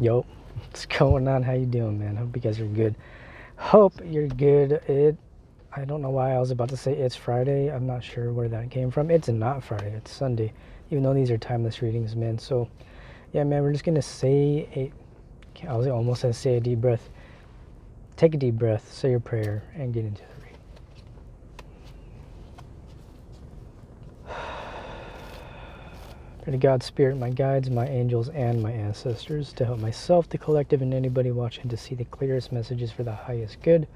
Yo, what's going on? How you doing, man? Hope you guys are good. Hope you're good. I don't know why I was about to say it's Friday. I'm not sure where that came from. It's not Friday. It's Sunday. Even though these are timeless readings, man. So, yeah, man, we're just gonna say I was almost gonna say a deep breath. Take a deep breath, say your prayer, and get into the reading. Pray to God, Spirit, my guides, my angels, and my ancestors to help myself, the collective, and anybody watching to see the clearest messages for the highest good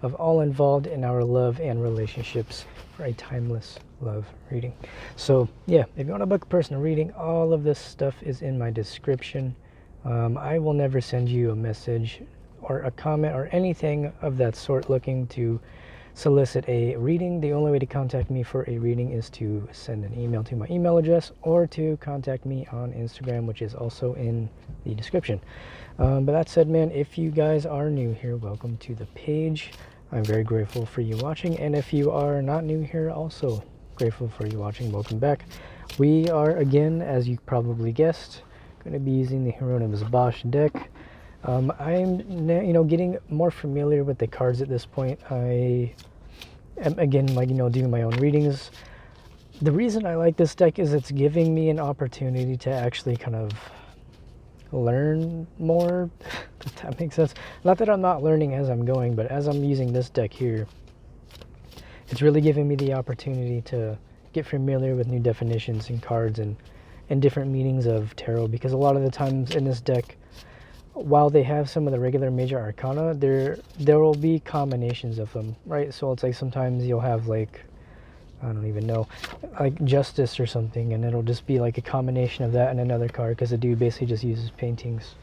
of all involved in our love and relationships for a timeless love reading. So yeah, if you want to book a personal reading, all of this stuff is in my description. I will never send you a message or a comment or anything of that sort looking to solicit a reading. The only way to contact me for a reading is to send an email to my email address or to contact me on Instagram, which is also in the description. But that said, man, if you guys are new here, welcome to the page. I'm very grateful for you watching, and if you are not new here, also grateful for you watching. Welcome back. We are, again, as you probably guessed, going to be using the Hieronymus Bosch deck. I'm getting more familiar with the cards at this point. I am, again, doing my own readings. The reason I like this deck is it's giving me an opportunity to actually kind of learn more, if that makes sense. Not that I'm not learning as I'm going, but as I'm using this deck here, it's really giving me the opportunity to get familiar with new definitions and cards and different meanings of tarot, because a lot of the times in this deck, while they have some of the regular major arcana, there will be combinations of them, right? So it's like sometimes you'll have, like, I don't even know, like Justice or something, and it'll just be like a combination of that and another card, because the dude basically just uses paintings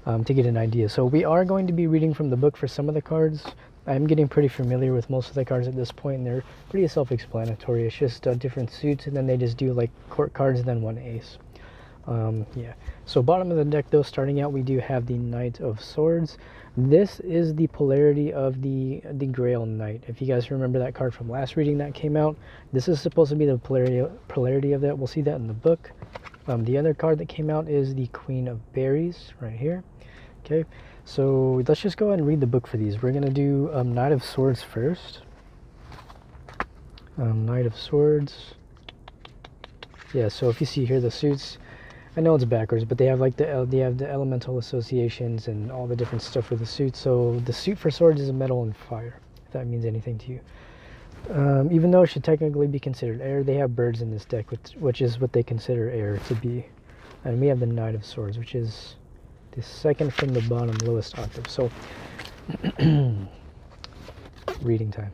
to get an idea. So we are going to be reading from the book for some of the cards. I'm getting pretty familiar with most of the cards at this point, and they're pretty self-explanatory. It's just different suits, and then they just do like court cards and then one ace. Yeah, so bottom of the deck though, starting out, we do have the Knight of Swords. This is the polarity of the Grail Knight. If you guys remember that card from last reading that came out, this is supposed to be the polarity of that. We'll see that in the book. The other card that came out is the Queen of Berries right here. Okay, so let's just go ahead and read the book for these. We're gonna do Knight of Swords first. Knight of Swords. Yeah, so if you see here the suits, I know it's backwards, but they have like the elemental associations and all the different stuff for the suit. So the suit for swords is a metal and fire, if that means anything to you. Even though it should technically be considered air, they have birds in this deck, which is what they consider air to be. And we have the Knight of Swords, which is the second from the bottom, lowest octave. So reading time.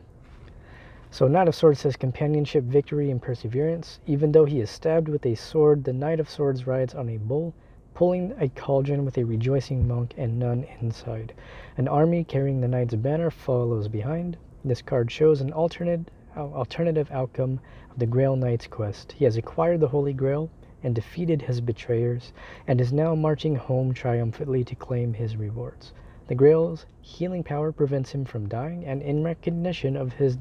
So Knight of Swords says companionship, victory, and perseverance. Even though he is stabbed with a sword, the Knight of Swords rides on a bull, pulling a cauldron with a rejoicing monk and nun inside. An army carrying the knight's banner follows behind. This card shows an alternative outcome of the Grail Knight's quest. He has acquired the Holy Grail and defeated his betrayers, and is now marching home triumphantly to claim his rewards. The Grail's healing power prevents him from dying, and in recognition of his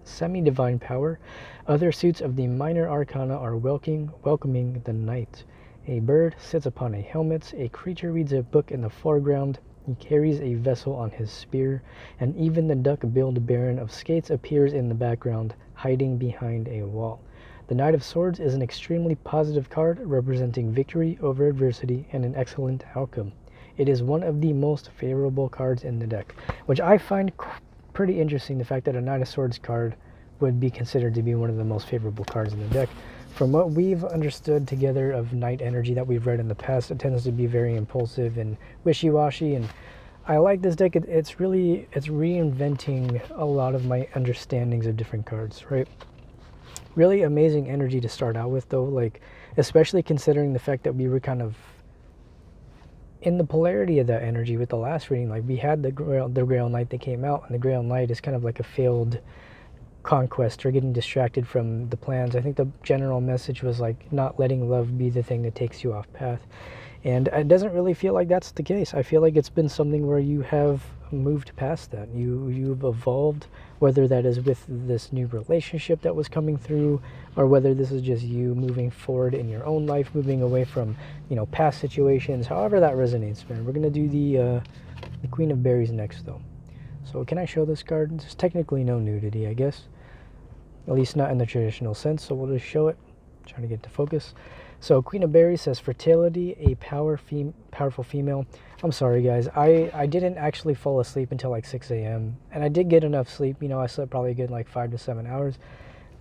semi-divine power, other suits of the minor arcana are welcoming the knight. A bird sits upon a helmet, a creature reads a book in the foreground, he carries a vessel on his spear, and even the duck-billed Baron of Skates appears in the background, hiding behind a wall. The Knight of Swords is an extremely positive card, representing victory over adversity and an excellent outcome. It is one of the most favorable cards in the deck, which I find pretty interesting, the fact that a Knight of Swords card would be considered to be one of the most favorable cards in the deck. From what we've understood together of Knight energy that we've read in the past, it tends to be very impulsive and wishy-washy, and I like this deck. It's reinventing a lot of my understandings of different cards, right? Really amazing energy to start out with though, like especially considering the fact that we were kind of in the polarity of that energy with the last reading. Like we had the Grail Knight that came out, and the Grail Knight is kind of like a failed conquest or getting distracted from the plans. I think the general message was like not letting love be the thing that takes you off path, and it doesn't really feel like that's the case. I feel like it's been something where you have moved past that. You've evolved, whether that is with this new relationship that was coming through, or whether this is just you moving forward in your own life, moving away from, past situations. However that resonates, man. We're gonna do the Queen of Berries next, though. So can I show this card? There's technically no nudity, I guess. At least not in the traditional sense, so we'll just show it. Trying to get to focus. So Queen of Berries says fertility, a powerful female. I'm sorry, guys. I didn't actually fall asleep until like 6 a.m. And I did get enough sleep. I slept probably a good like 5 to 7 hours.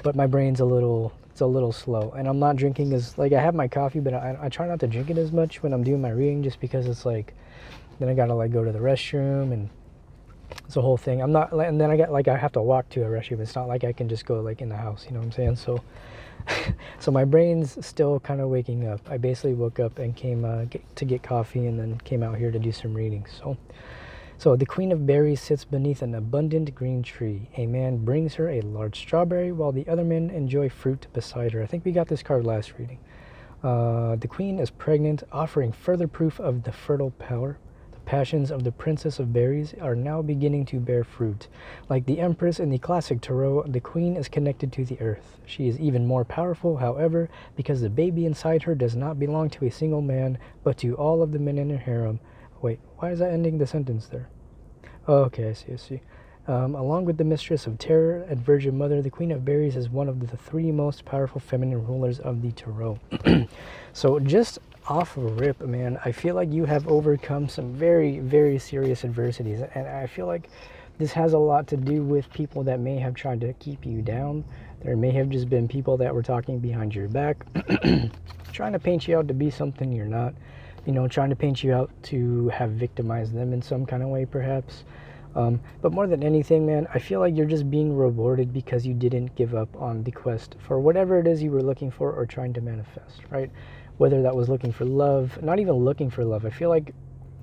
But my brain's a little slow. And I'm not drinking as, like, I have my coffee, but I try not to drink it as much when I'm doing my reading, just because it's like, then I gotta like go to the restroom, and it's a whole thing. I'm not, and then I have to walk to a restroom. It's not like I can just go like in the house, you know what I'm saying? So so my brain's still kind of waking up. I basically woke up and came to get coffee, and then came out here to do some reading. So the Queen of Berries sits beneath an abundant green tree. A man brings her a large strawberry, while the other men enjoy fruit beside her. I think we got this card last reading. The Queen is pregnant, offering further proof of the fertile power. Passions of the Princess of Berries are now beginning to bear fruit. Like the Empress in the classic tarot, the Queen is connected to the earth. She is even more powerful, however, because the baby inside her does not belong to a single man, but to all of the men in her harem. Wait, why is that ending the sentence there? Oh, okay, I see. Along with the Mistress of Terror and Virgin Mother, the Queen of Berries is one of the 3 most powerful feminine rulers of the tarot. So just off rip, man, I feel like you have overcome some very, very serious adversities, and I feel like this has a lot to do with people that may have tried to keep you down. There may have just been people that were talking behind your back, trying to paint you out to be something you're not, trying to paint you out to have victimized them in some kind of way, perhaps. But more than anything, man, I feel like you're just being rewarded because you didn't give up on the quest for whatever it is you were looking for or trying to manifest, right? Whether that was looking for love, not even looking for love. I feel like,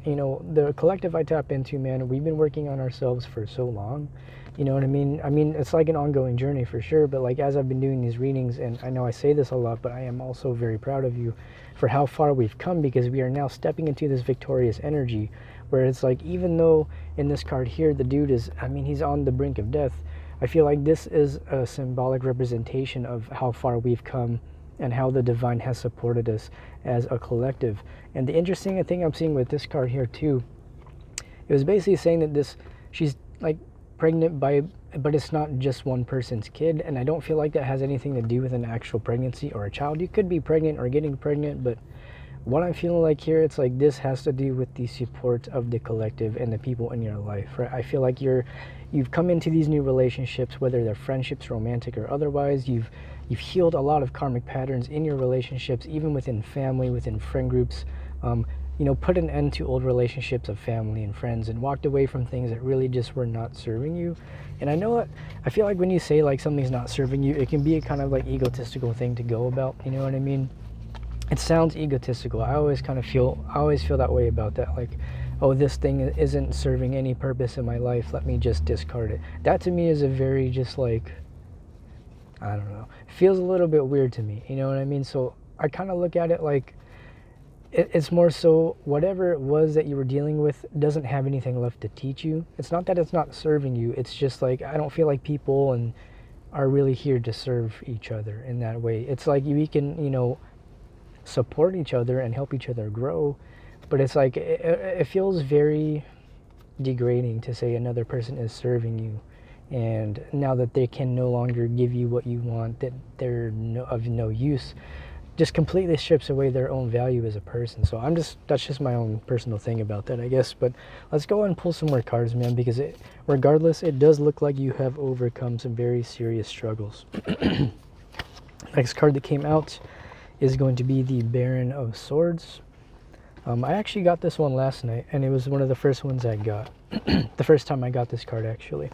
the collective I tap into, man, we've been working on ourselves for so long. You know what I mean? I mean, it's like an ongoing journey for sure, but like as I've been doing these readings, and I know I say this a lot, but I am also very proud of you for how far we've come, because we are now stepping into this victorious energy where it's like, even though in this card here, the dude is, he's on the brink of death, I feel like this is a symbolic representation of how far we've come and how the divine has supported us as a collective. And the interesting thing I'm seeing with this card here too, it was basically saying that she's like pregnant but it's not just one person's kid, and I don't feel like that has anything to do with an actual pregnancy or a child. You could be pregnant or getting pregnant, but what I'm feeling like here, it's like this has to do with the support of the collective and the people in your life, right? I feel like you've come into these new relationships, whether they're friendships, romantic or otherwise. You've healed a lot of karmic patterns in your relationships, even within family, within friend groups. Put an end to old relationships of family and friends, and walked away from things that really just were not serving you. And I feel like when you say like something's not serving you, it can be a kind of like egotistical thing to go about, you know what I mean? It sounds egotistical. I always feel that way about that. Like, oh, this thing isn't serving any purpose in my life, let me just discard it. That to me is a very just like, I don't know, it feels a little bit weird to me, you know what I mean? So I kind of look at it like, it's more so whatever it was that you were dealing with doesn't have anything left to teach you. It's not that it's not serving you, it's just like, I don't feel like people are really here to serve each other in that way. It's like we can, support each other and help each other grow, but it's like it feels very degrading to say another person is serving you, and now that they can no longer give you what you want, that they're of no use, just completely strips away their own value as a person. So that's just my own personal thing about that, I guess. But let's go and pull some more cards, man, because regardless, it does look like you have overcome some very serious struggles. Next card that came out is going to be the Baron of Swords. I actually got this one last night, and it was one of the first ones I got. The first time I got this card, actually.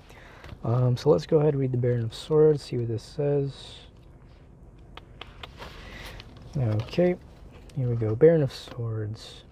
So let's go ahead and read the Baron of Swords, see what this says. Okay, here we go. Baron of Swords.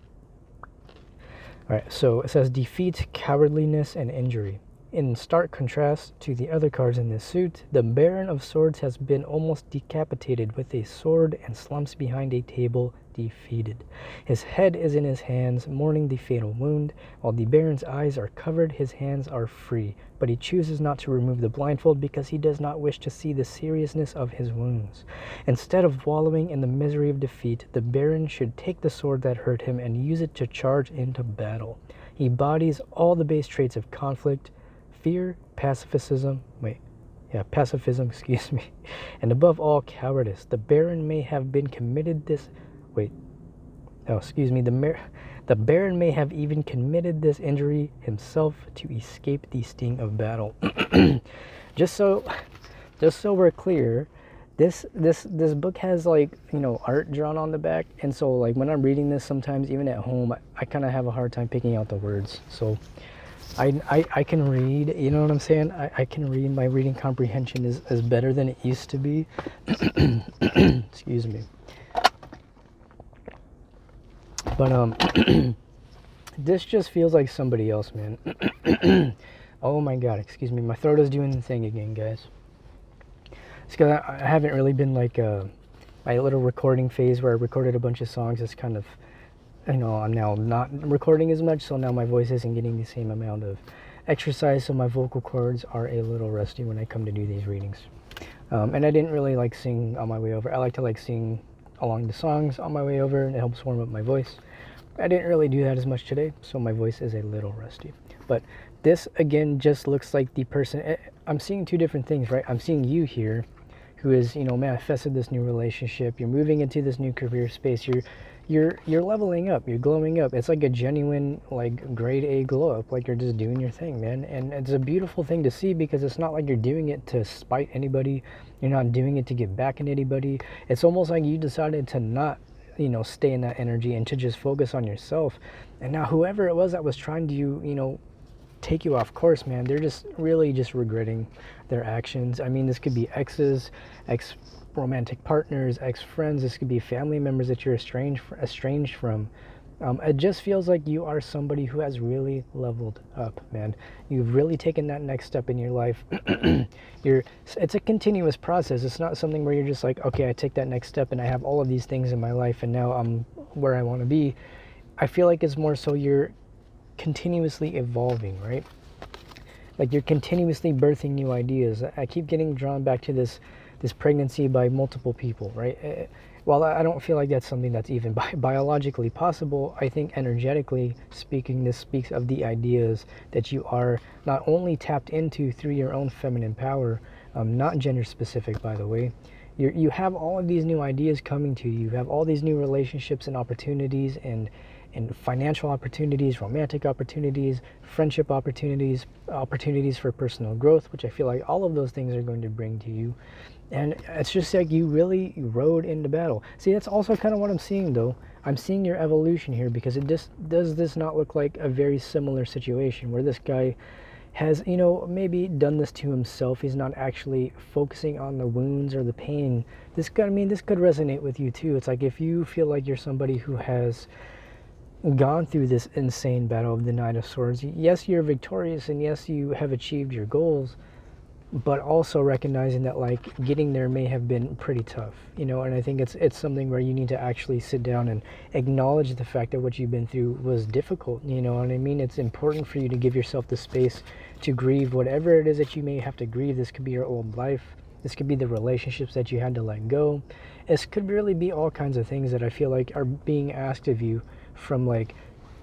Alright, so it says defeat, cowardliness, and injury. In stark contrast to the other cards in this suit, the Baron of Swords has been almost decapitated with a sword and slumps behind a table, defeated. His head is in his hands, mourning the fatal wound. While the Baron's eyes are covered, his hands are free. But he chooses not to remove the blindfold because he does not wish to see the seriousness of his wounds. Instead of wallowing in the misery of defeat, the Baron should take the sword that hurt him and use it to charge into battle. He embodies all the base traits of conflict, fear, pacifism, and above all, cowardice. The Baron may have been committed this, the Baron may have even committed this injury himself to escape the sting of battle. just so we're clear, this book has, like, you know, art drawn on the back, and so, like, when I'm reading this, sometimes even at home, I kind of have a hard time picking out the words. So I can read, you know what I'm saying? I can read. My reading comprehension is better than it used to be. Excuse me. But this just feels like somebody else, man. Oh my god, excuse me. My throat is doing the thing again, guys. It's because I haven't really been, like, my little recording phase where I recorded a bunch of songs. It's kind of, you know, I'm now not recording as much, so now my voice isn't getting the same amount of exercise, so my vocal cords are a little rusty when I come to do these readings. And I didn't really like sing on my way over. I like to, like, sing along the songs on my way over, and it helps warm up my voice. I didn't really do that as much today, so my voice is a little rusty. But this, again, just looks like the person. I'm seeing two different things, right? I'm seeing you here, who is, you know, manifested this new relationship. You're moving into this new career space. You're leveling up. You're glowing up. It's like a genuine, like, grade A glow up. Like, you're just doing your thing, man. And it's a beautiful thing to see, because it's not like you're doing it to spite anybody. You're not doing it to get back at anybody. It's almost like you decided to not, you know, stay in that energy and to just focus on yourself. And now whoever it was that was trying to, you know, take you off course, man, they're just really just regretting their actions. I mean, this could be exes, ex-romantic partners, ex-friends. This could be family members that you're estranged from. It just feels like you are somebody who has really leveled up, man. You've really taken that next step in your life. It's a continuous process. It's not something where you're just like, okay, I take that next step and I have all of these things in my life and now I'm where I want to be. I feel like it's more so you're continuously evolving, right? Like, you're continuously birthing new ideas. I keep getting drawn back to this pregnancy by multiple people, right? While I don't feel like that's something that's even biologically possible, I think energetically speaking, this speaks of the ideas that you are not only tapped into through your own feminine power, not gender specific, by the way. You have all of these new ideas coming to you. You have all these new relationships and opportunities and financial opportunities, romantic opportunities, friendship opportunities, opportunities for personal growth, which I feel like all of those things are going to bring to you. And it's just like you really rode into battle. See, that's also kind of what I'm seeing, though. I'm seeing your evolution here, because it just does this not look like a very similar situation where this guy has, you know, maybe done this to himself. He's not actually focusing on the wounds or the pain. This could resonate with you too. It's like if you feel like you're somebody who has gone through this insane battle of the Knight of Swords, yes, you're victorious, and yes, you have achieved your goals, but also recognizing that, like, getting there may have been pretty tough, you know. And I think it's something where you need to actually sit down and acknowledge the fact that what you've been through was difficult, you know what I mean? It's important for you to give yourself the space to grieve whatever it is that you may have to grieve. This could be your old life. This could be the relationships that you had to let go. This could really be all kinds of things that I feel like are being asked of you, from, like,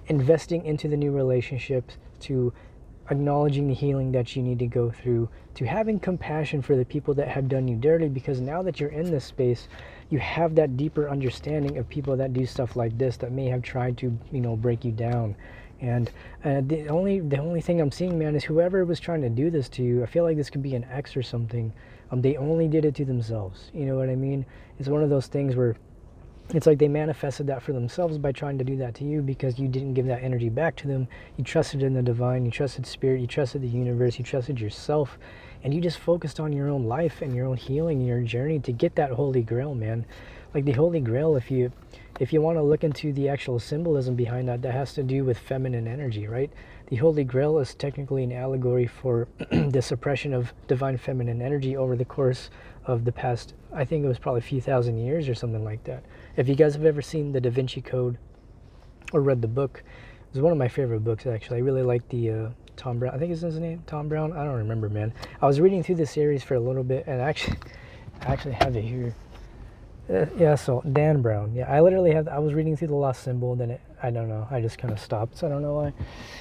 investing into the new relationships, to acknowledging the healing that you need to go through, to having compassion for the people that have done you dirty, because now that you're in this space, you have that deeper understanding of people that do stuff like this, that may have tried to, you know, break you down. And the only thing I'm seeing, man, is whoever was trying to do this to you, I feel like this could be an ex or something. They only did it to themselves. You know what I mean? It's one of those things where it's like they manifested that for themselves by trying to do that to you, because you didn't give that energy back to them. You trusted in the divine, you trusted spirit, you trusted the universe, you trusted yourself, and you just focused on your own life and your own healing and your journey to get that holy grail, man. Like, the holy grail, if you want to look into the actual symbolism behind that, that has to do with feminine energy, right? The holy grail is technically an allegory for the suppression of divine feminine energy over the course of the past, I think it was probably a few thousand years or something like that. If you guys have ever seen the Da Vinci Code or read the book, it was one of my favorite books, actually. I really like the Tom Brown, I think is his name, Tom Brown? I don't remember, man. I was reading through the series for a little bit, and I actually have it here. Yeah, so Dan Brown. Yeah, I literally I was reading through The Lost Symbol, then I don't know, I just kind of stopped, so I don't know why.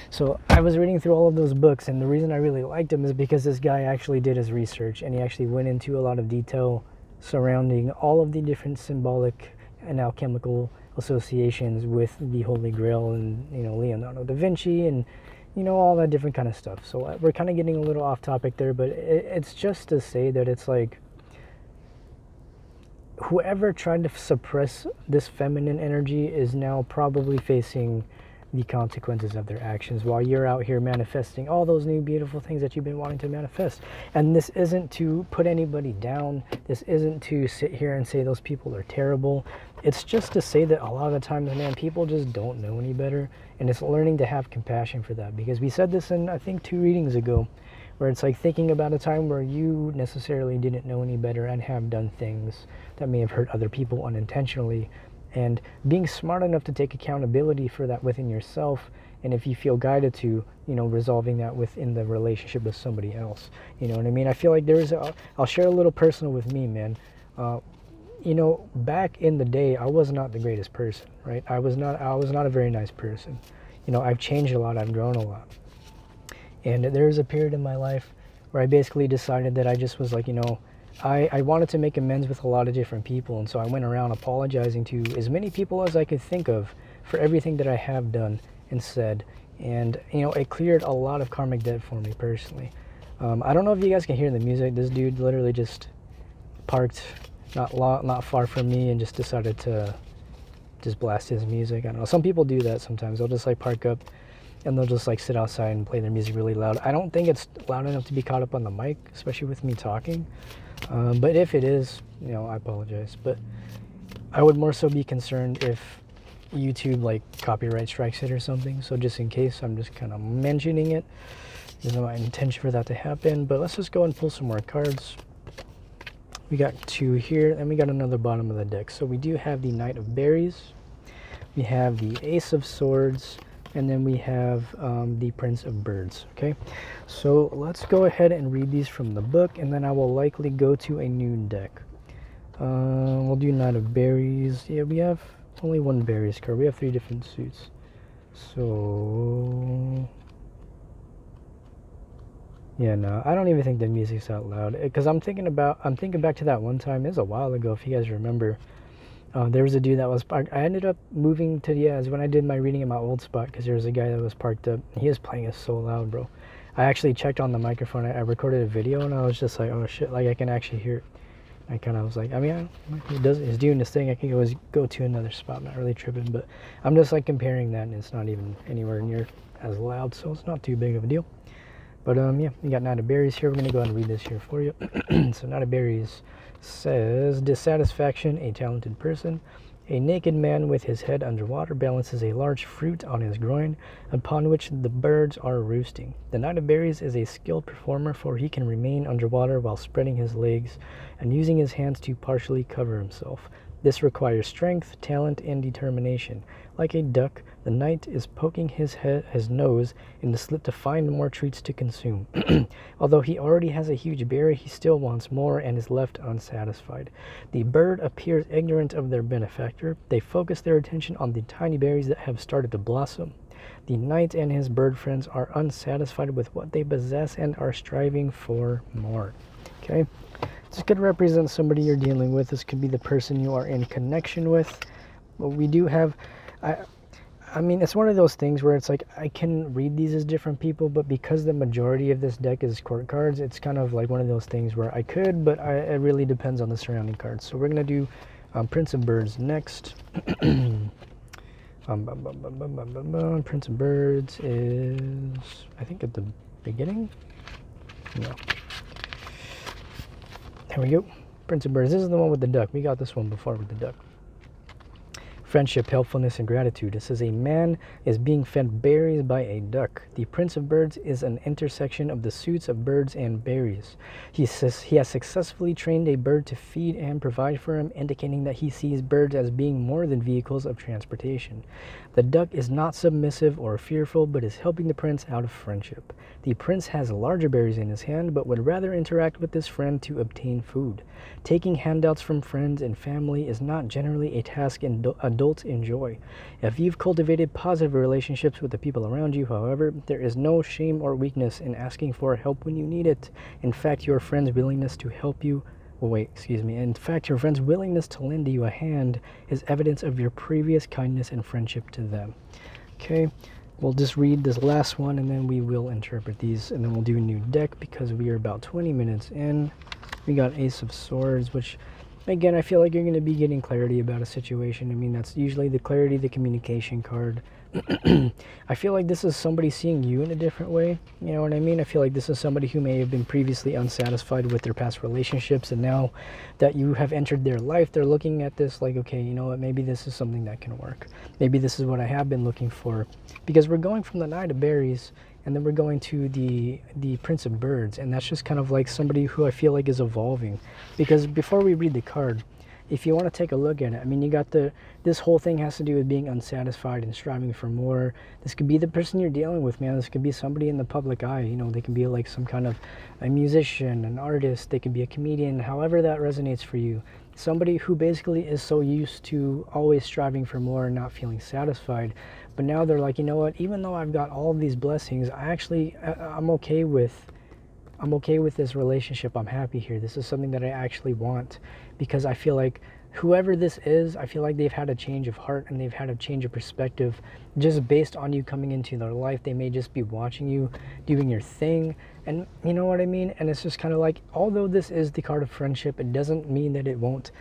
So I was reading through all of those books, and the reason I really liked him is because this guy actually did his research, and he actually went into a lot of detail surrounding all of the different symbolic and alchemical associations with the Holy Grail and, you know, Leonardo da Vinci and, you know, all that different kind of stuff. So we're kind of getting a little off topic there, but it's just to say that it's like, whoever tried to suppress this feminine energy is now probably facing the consequences of their actions while you're out here manifesting all those new beautiful things that you've been wanting to manifest. And this isn't to put anybody down. This isn't to sit here and say those people are terrible. It's just to say that a lot of the times, man, people just don't know any better. And it's learning to have compassion for that. Because we said this in, I think, 2 readings ago, where it's like thinking about a time where you necessarily didn't know any better and have done things that may have hurt other people unintentionally, and being smart enough to take accountability for that within yourself, and if you feel guided to, you know, resolving that within the relationship with somebody else. You know what I mean? I feel like I'll share a little personal with me, man. You know, back in the day, I was not the greatest person, right? I was not a very nice person. You know, I've changed a lot, I've grown a lot. And there was a period in my life where I basically decided that I just was like, you know, I wanted to make amends with a lot of different people. And so I went around apologizing to as many people as I could think of for everything that I have done and said. And, you know, it cleared a lot of karmic debt for me personally. I don't know if you guys can hear the music. This dude literally just parked not far from me and just decided to just blast his music. I don't know. Some people do that sometimes. They'll just like park up and they'll just like sit outside and play their music really loud. I don't think it's loud enough to be caught up on the mic, especially with me talking. But if it is, you know, I apologize. But I would more so be concerned if YouTube like copyright strikes it or something. So just in case, I'm just kind of mentioning it. There's no intention for that to happen. But let's just go and pull some more cards. We got 2 here, and we got another bottom of the deck. So we do have the Knight of Berries. We have the Ace of Swords. And then we have the Prince of Birds, okay? So let's go ahead and read these from the book, and then I will likely go to a new deck. We'll do Knight of Berries. Yeah, we have only 1 Berries card. We have 3 different suits. So... yeah, no, I don't even think the music's out loud. Because I'm thinking back to that one time. It was a while ago, if you guys remember. There was a dude that was parked. I ended up moving to, yeah, when I did my reading in my old spot, because there was a guy that was parked up. He was playing it so loud, bro. I actually checked on the microphone. I recorded a video, and I was just like, oh shit, like I can actually hear it. I kind of was like, I mean, he's doing this thing. I can always go to another spot. I'm not really tripping, but I'm just like comparing that, and it's not even anywhere near as loud, so it's not too big of a deal. But yeah, we got Knight of Berries here. We're going to go ahead and read this here for you. So Knight of Berries says, dissatisfaction, a talented person. A naked man with his head underwater balances a large fruit on his groin, upon which the birds are roosting. The Knight of Berries is a skilled performer, for he can remain underwater while spreading his legs and using his hands to partially cover himself. This requires strength, talent, and determination. Like a duck, the knight is poking his nose in the slit to find more treats to consume. Although he already has a huge berry, he still wants more and is left unsatisfied. The bird appears ignorant of their benefactor. They focus their attention on the tiny berries that have started to blossom. The knight and his bird friends are unsatisfied with what they possess and are striving for more. Okay? This could represent somebody you're dealing with. This could be the person you are in connection with. But we do have... I mean, it's one of those things where it's like, I can read these as different people, but because the majority of this deck is court cards, it's kind of like one of those things where I could, but it really depends on the surrounding cards. So we're going to do Prince of Birds next. Prince of Birds is, I think, at the beginning? No. There we go. Prince of Birds. This is the one with the duck. We got this one before with the duck. Friendship, helpfulness, and gratitude. It says a man is being fed berries by a duck. The prince of birds is an intersection of the suits of birds and berries. He says he has successfully trained a bird to feed and provide for him, indicating that he sees birds as being more than vehicles of transportation. The duck is not submissive or fearful, but is helping the prince out of friendship. The prince has larger berries in his hand, but would rather interact with his friend to obtain food. Taking handouts from friends and family is not generally a task adults enjoy. If you've cultivated positive relationships with the people around you, however, there is no shame or weakness in asking for help when you need it. In fact, your friend's willingness to help you In fact, your friend's willingness to lend you a hand is evidence of your previous kindness and friendship to them. Okay, we'll just read this last one and then we will interpret these, and then we'll do a new deck because we are about 20 minutes in. We got Ace of Swords, which, again, I feel like you're going to be getting clarity about a situation. I mean, that's usually the clarity, the communication card. I feel like this is somebody seeing you in a different way. You know what I mean? I feel like this is somebody who may have been previously unsatisfied with their past relationships, and now that you have entered their life, they're looking at this like, okay, you know what, maybe this is something that can work. Maybe this is what I have been looking for. Because we're going from the Knight of Berries, and then we're going to the Prince of Birds, and that's just kind of like somebody who I feel like is evolving. Because before we read the card, if you want to take a look at it, I mean, you got this whole thing has to do with being unsatisfied and striving for more. This could be the person you're dealing with, man. This could be somebody in the public eye. You know, they can be like some kind of a musician, an artist. They could be a comedian, however that resonates for you. Somebody who basically is so used to always striving for more and not feeling satisfied. But now they're like, you know what, even though I've got all of these blessings, I'm okay with this relationship. I'm happy here. This is something that I actually want, because I feel like whoever this is, I feel like they've had a change of heart and they've had a change of perspective just based on you coming into their life. They may just be watching you doing your thing, and you know what I mean? And it's just kind of like, although this is the card of friendship, it doesn't mean that it won't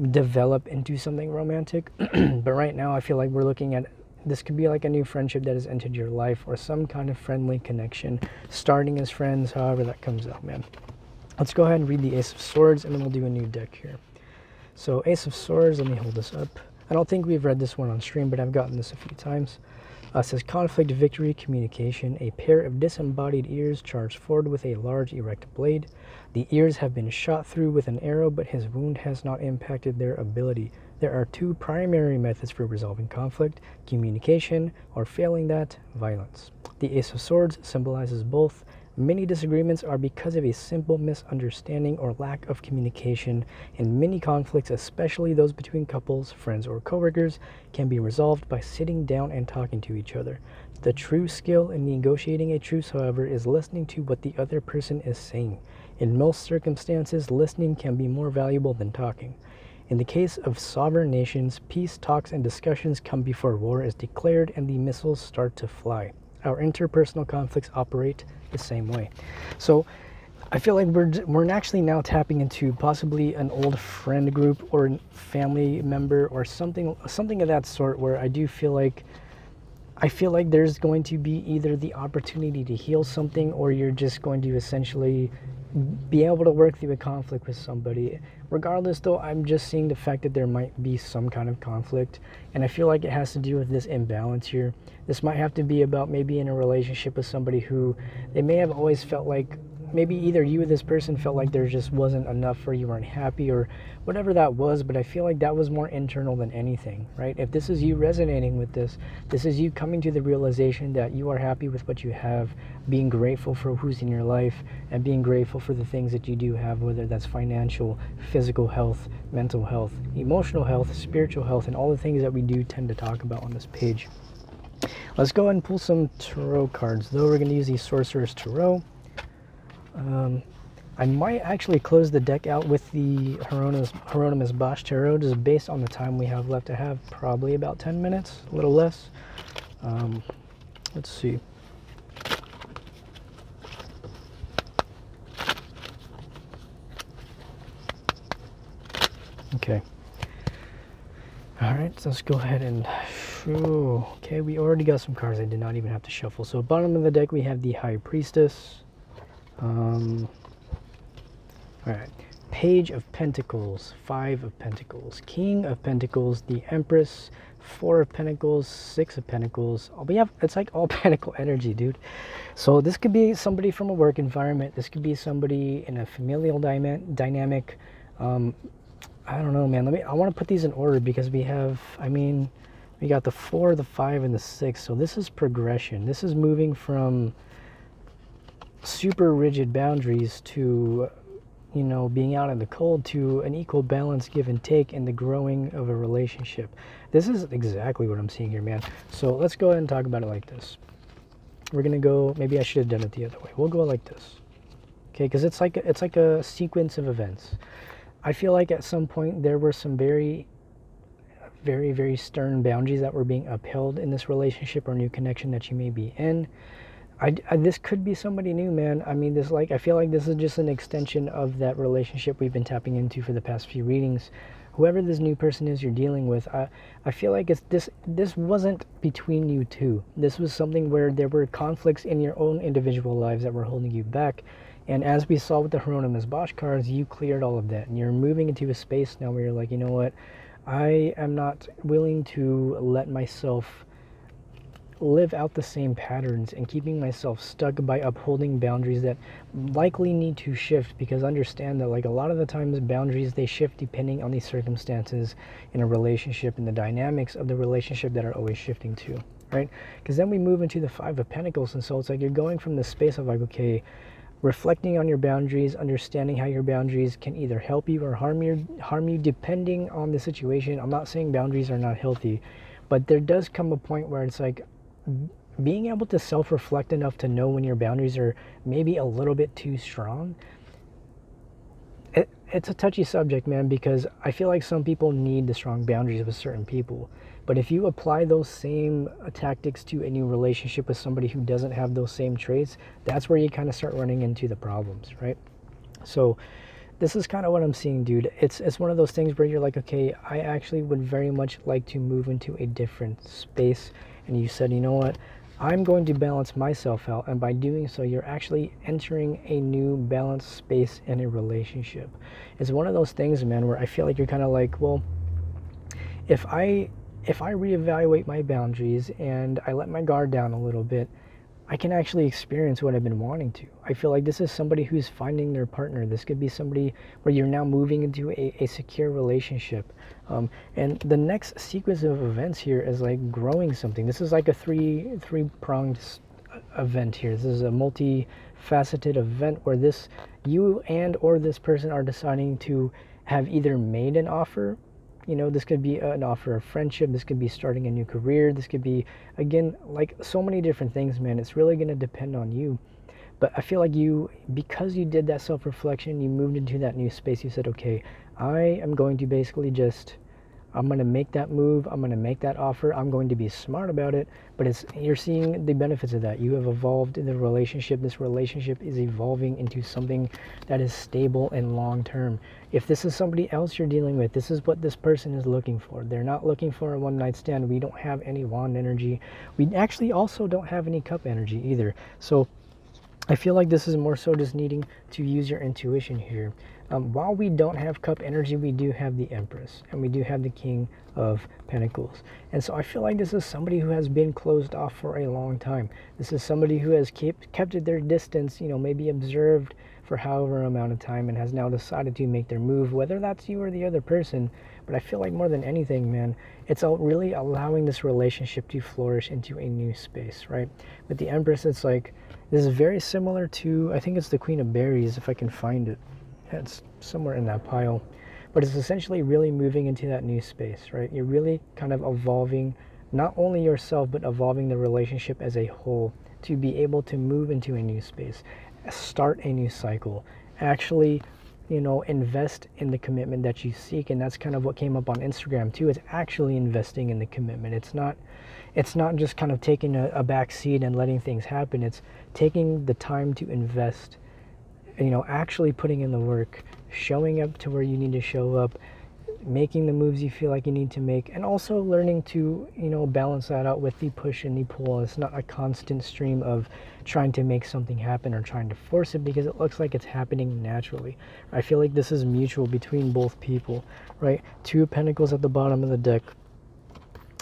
develop into something romantic. But right now I feel like we're looking at, this could be like a new friendship that has entered your life, or some kind of friendly connection, starting as friends, however that comes out, man. Let's go ahead and read the Ace of Swords, and then we'll do a new deck here. So Ace of Swords, let me hold this up. I don't think we've read this one on stream, but I've gotten this a few times. It says conflict, victory, communication. A pair of disembodied ears charge forward with a large erect blade. The ears have been shot through with an arrow, but his wound has not impacted their ability. There are two primary methods for resolving conflict: communication, or failing that, violence. The Ace of Swords symbolizes both. Many disagreements are because of a simple misunderstanding or lack of communication, and many conflicts, especially those between couples, friends, or coworkers, can be resolved by sitting down and talking to each other. The true skill in negotiating a truce, however, is listening to what the other person is saying. In most circumstances, listening can be more valuable than talking. In the case of sovereign nations, peace talks and discussions come before war is declared and the missiles start to fly. Our interpersonal conflicts operate the same way. So I feel like we're actually now tapping into possibly an old friend group or family member or something of that sort, where I feel like there's going to be either the opportunity to heal something, or you're just going to essentially be able to work through a conflict with somebody. Regardless, though, I'm just seeing the fact that there might be some kind of conflict, and I feel like it has to do with this imbalance here. This might have to be about maybe in a relationship with somebody who they may have always felt like maybe either you or this person felt like there just wasn't enough, or you weren't happy, or whatever that was. But I feel like that was more internal than anything, right? If this is you resonating with this is you coming to the realization that you are happy with what you have, being grateful for who's in your life, and being grateful for the things that you do have, whether that's financial, physical health, mental health, emotional health, spiritual health, and all the things that we do tend to talk about on this page. Let's go ahead and pull some tarot cards, though. We're going to use the Sorcerer's Tarot. I might actually close the deck out with the Hieronymus Bosch Tarot, just based on the time we have left. I have probably about 10 minutes, a little less. Let's see. Okay. All right, so let's go ahead and... Okay, we already got some cards I did not even have to shuffle. So bottom of the deck, we have the High Priestess. All right, Page of Pentacles, 5 of Pentacles, King of Pentacles, the Empress, 4 of Pentacles, 6 of Pentacles. We have, it's like all Pentacle energy, dude. So this could be somebody from a work environment. This could be somebody in a familial dynamic. I don't know, man. I want to put these in order because we have, we got the 4, the 5, and the 6. So this is progression. This is moving from super rigid boundaries to, being out in the cold, to an equal balance, give and take, in the growing of a relationship. This is exactly what I'm seeing here, man. So let's go ahead and talk about it like this. We're going to go, maybe I should have done it the other way. We'll go like this. Okay, because it's like a sequence of events. I feel like at some point there were some very, very, very stern boundaries that were being upheld in this relationship or new connection that you may be in. This could be somebody new, man. I feel like this is just an extension of that relationship we've been tapping into for the past few readings. Whoever this new person is you're dealing with, I feel like this wasn't between you two. This was something where there were conflicts in your own individual lives that were holding you back. And as we saw with the Hieronymus Bosch cards, you cleared all of that. And you're moving into a space now where you're like, you know what? I am not willing to let myself live out the same patterns and keeping myself stuck by upholding boundaries that likely need to shift, because understand that like a lot of the times boundaries, they shift depending on the circumstances in a relationship and the dynamics of the relationship that are always shifting too, right? Because then we move into the 5 of Pentacles, and so it's like you're going from the space of like, okay, reflecting on your boundaries, understanding how your boundaries can either help you or harm you depending on the situation. I'm not saying boundaries are not healthy, but there does come a point where it's like being able to self-reflect enough to know when your boundaries are maybe a little bit too strong. It's a touchy subject, man, because I feel like some people need the strong boundaries with certain people. But if you apply those same tactics to a new relationship with somebody who doesn't have those same traits, that's where you kind of start running into the problems, right? So this is kind of what I'm seeing, dude. It's one of those things where you're like, okay, I actually would very much like to move into a different space. And you said, you know what? I'm going to balance myself out, and by doing so, you're actually entering a new balanced space in a relationship. It's one of those things, man, where I feel like you're kind of like, well, if I reevaluate my boundaries and I let my guard down a little bit, I can actually experience what I've been wanting to. I feel like this is somebody who's finding their partner. This could be somebody where you're now moving into a secure relationship. And the next sequence of events here is like growing something. This is like a three-pronged event here. This is a multi-faceted event where you and or this person are deciding to have either made an offer. This could be an offer of friendship. This could be starting a new career. This could be, again, like so many different things, man. It's really going to depend on you. But I feel like because you did that self-reflection, you moved into that new space. You said, okay, I am going to basically I'm going to make that move. I'm going to make that offer. I'm going to be smart about it. But you're seeing the benefits of that. You have evolved in the relationship. This relationship is evolving into something that is stable and long-term. If this is somebody else you're dealing with, this is what this person is looking for. They're not looking for a one-night stand. We don't have any wand energy. We actually also don't have any cup energy either. So I feel like this is more so just needing to use your intuition here. While we don't have cup energy, we do have the Empress and we do have the King of Pentacles. And so I feel like this is somebody who has been closed off for a long time. This is somebody who has kept their distance, maybe observed for however amount of time and has now decided to make their move, whether that's you or the other person. But I feel like more than anything, man, it's really allowing this relationship to flourish into a new space, right? With the Empress, it's like, this is very similar to, I think it's the Queen of Berries, if I can find it. It's somewhere in that pile. But it's essentially really moving into that new space, right? You're really kind of evolving, not only yourself, but evolving the relationship as a whole to be able to move into a new space, start a new cycle, actually, invest in the commitment that you seek. And that's kind of what came up on Instagram too. It's actually investing in the commitment. It's not just kind of taking a back seat and letting things happen. It's taking the time to invest, actually putting in the work, showing up to where you need to show up, making the moves you feel like you need to make, and also learning to, you know, balance that out with the push and the pull. It's not a constant stream of trying to make something happen or trying to force it because it looks like it's happening naturally. I feel like this is mutual between both people, right? Two of Pentacles at the bottom of the deck.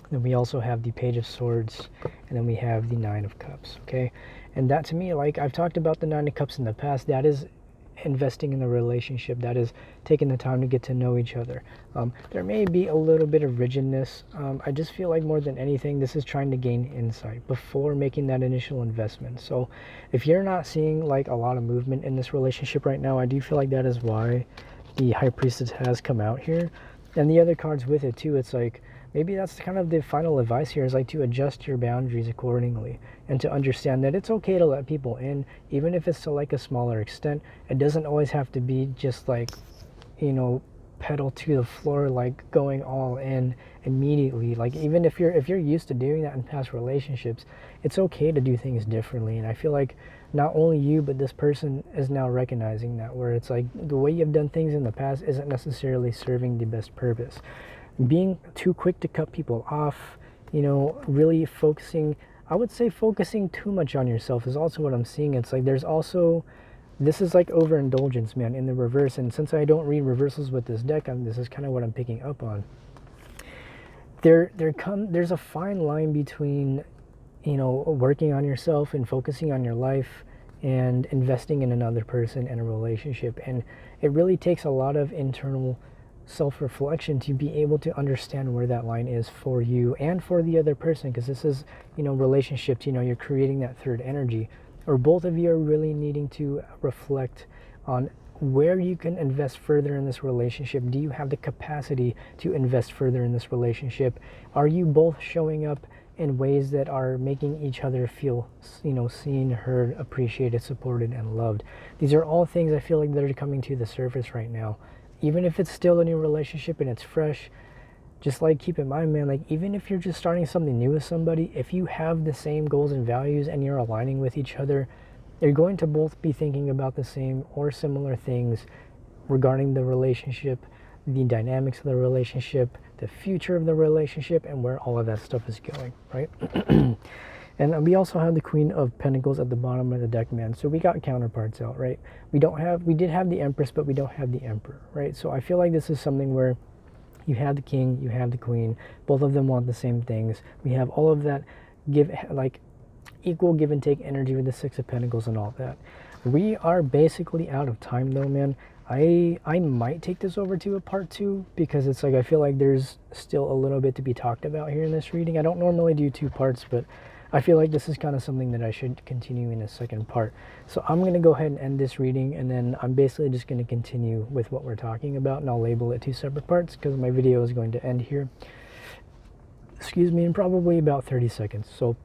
Then we also have the Page of Swords, and then we have the Nine of Cups, okay? And that, to me, like I've talked about the Nine of Cups in the past, that is investing in the relationship, that is taking the time to get to know each other. There may be a little bit of rigidness. I just feel like more than anything, this is trying to gain insight before making that initial investment. So if you're not seeing like a lot of movement in this relationship right now, I do feel like that is why the High Priestess has come out here. And the other cards with it too, it's like, maybe that's kind of the final advice here, is like to adjust your boundaries accordingly and to understand that it's okay to let people in, even if it's to like a smaller extent. It doesn't always have to be just like, you know, pedal to the floor, like going all in immediately. Like even if you're used to doing that in past relationships, it's okay to do things differently. And I feel like not only you, but this person is now recognizing that, where it's like the way you've done things in the past isn't necessarily serving the best purpose. Being too quick to cut people off, you know, really focusing, I would say focusing too much on yourself is also what I'm seeing. It's like there's also, this is like overindulgence, man, in the reverse. And since I don't read reversals with this deck, this is kind of what I'm picking up on. There's a fine line between, you know, working on yourself and focusing on your life and investing in another person and a relationship. And it really takes a lot of internal self-reflection to be able to understand where that line is for you and for the other person, because this is, you know, relationships, you know, you're creating that third energy, or both of you are really needing to reflect on where you can invest further in this relationship. Do you have the capacity to invest further in this relationship? Are you both showing up in ways that are making each other feel, you know, seen, heard, appreciated, supported, and loved? These are all things I feel like that are coming to the surface right now. Even if it's still a new relationship and it's fresh, just like keep in mind, man, like even if you're just starting something new with somebody, if you have the same goals and values and you're aligning with each other, you're going to both be thinking about the same or similar things regarding the relationship, the dynamics of the relationship, the future of the relationship, and where all of that stuff is going, right? And we also have the Queen of Pentacles at the bottom of the deck, man. So we got counterparts out, right? We did have the Empress, but we don't have the Emperor, right? So I feel like this is something where you have the King, you have the Queen. Both of them want the same things. We have all of that equal give and take energy with the Six of Pentacles and all that. We are basically out of time though, man. I might take this over to a part 2 because it's like I feel like there's still a little bit to be talked about here in this reading. I don't normally do 2 parts, but I feel like this is kind of something that I should continue in a second part. So I'm going to go ahead and end this reading, and then I'm basically just going to continue with what we're talking about, and I'll label it 2 separate parts because my video is going to end here. Excuse me, in probably about 30 seconds. So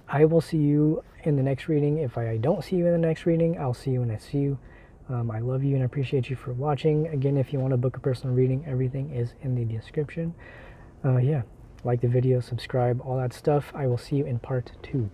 I will see you in the next reading. If I don't see you in the next reading, I'll see you when I see you. I love you and appreciate you for watching. Again, if you want to book a personal reading, everything is in the description. Yeah, like the video, subscribe, all that stuff. I will see you in part 2.